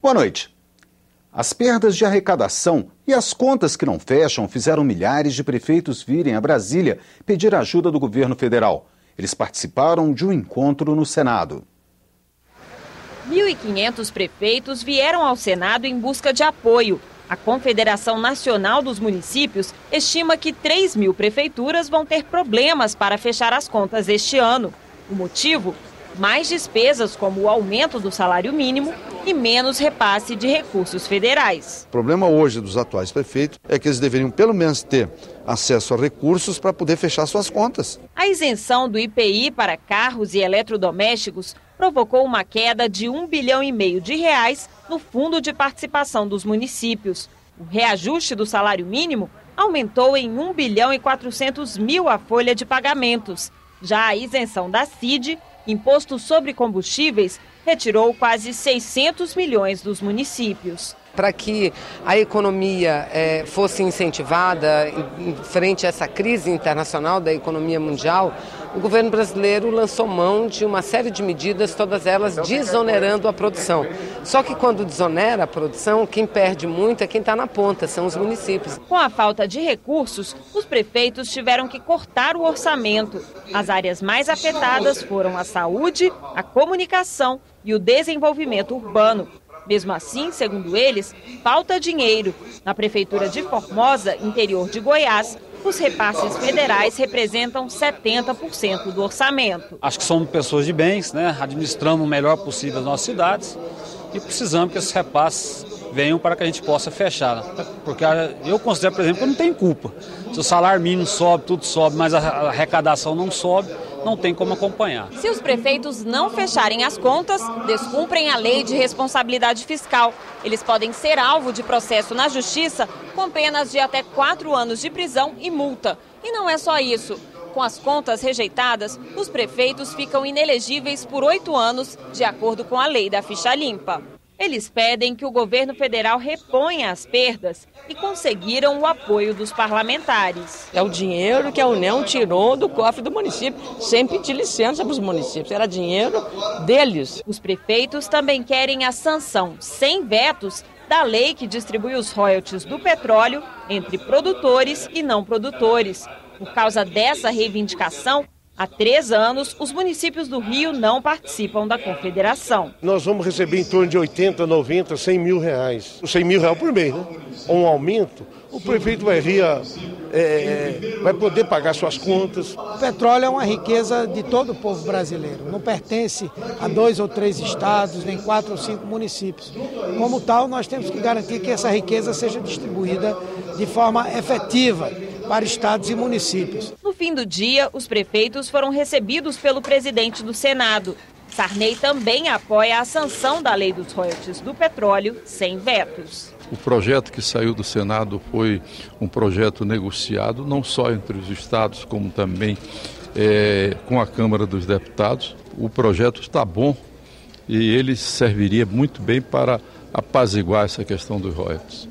Boa noite. As perdas de arrecadação e as contas que não fecham fizeram milhares de prefeitos virem a Brasília pedir ajuda do governo federal. Eles participaram de um encontro no Senado. 1.500 prefeitos vieram ao Senado em busca de apoio. A Confederação Nacional dos Municípios estima que 3.000 prefeituras vão ter problemas para fechar as contas este ano. O motivo? Mais despesas como o aumento do salário mínimo e menos repasse de recursos federais. O problema hoje dos atuais prefeitos é que eles deveriam pelo menos ter acesso a recursos para poder fechar suas contas. A isenção do IPI para carros e eletrodomésticos provocou uma queda de R$1,5 bilhão no Fundo de Participação dos Municípios. O reajuste do salário mínimo aumentou em R$1,4 bilhão a folha de pagamentos. Já a isenção da CID, Imposto sobre Combustíveis, retirou quase 600 milhões dos municípios. Para que a economia fosse incentivada em frente a essa crise internacional da economia mundial, o governo brasileiro lançou mão de uma série de medidas, todas elas desonerando a produção. Só que quando desonera a produção, quem perde muito é quem está na ponta, são os municípios. Com a falta de recursos, os prefeitos tiveram que cortar o orçamento. As áreas mais afetadas foram a saúde, a comunicação e o desenvolvimento urbano. Mesmo assim, segundo eles, falta dinheiro. Na Prefeitura de Formosa, interior de Goiás, os repasses federais representam 70% do orçamento. Acho que somos pessoas de bens, né? Administramos o melhor possível as nossas cidades e precisamos que esses repasses venham para que a gente possa fechar. Porque eu considero, por exemplo, que eu não tenho culpa. Se o salário mínimo sobe, tudo sobe, mas a arrecadação não sobe, não tem como acompanhar. Se os prefeitos não fecharem as contas, descumprem a lei de responsabilidade fiscal. Eles podem ser alvo de processo na justiça com penas de até 4 anos de prisão e multa. E não é só isso. Com as contas rejeitadas, os prefeitos ficam inelegíveis por 8 anos, de acordo com a lei da ficha limpa. Eles pedem que o governo federal reponha as perdas e conseguiram o apoio dos parlamentares. É o dinheiro que a União tirou do cofre do município, sem pedir licença para os municípios. Era dinheiro deles. Os prefeitos também querem a sanção, sem vetos, da lei que distribui os royalties do petróleo entre produtores e não produtores. Por causa dessa reivindicação, há 3 anos, os municípios do Rio não participam da Confederação. Nós vamos receber em torno de 80, 90, 100 mil reais. 100 mil reais por mês, né? Um aumento, o prefeito vai poder pagar suas contas. O petróleo é uma riqueza de todo o povo brasileiro. Não pertence a 2 ou 3 estados, nem 4 ou 5 municípios. Como tal, nós temos que garantir que essa riqueza seja distribuída de forma efetiva para estados e municípios. No fim do dia, os prefeitos foram recebidos pelo presidente do Senado. Sarney também apoia a sanção da lei dos royalties do petróleo sem vetos. O projeto que saiu do Senado foi um projeto negociado, não só entre os estados, como também com a Câmara dos Deputados. O projeto está bom e ele serviria muito bem para apaziguar essa questão dos royalties.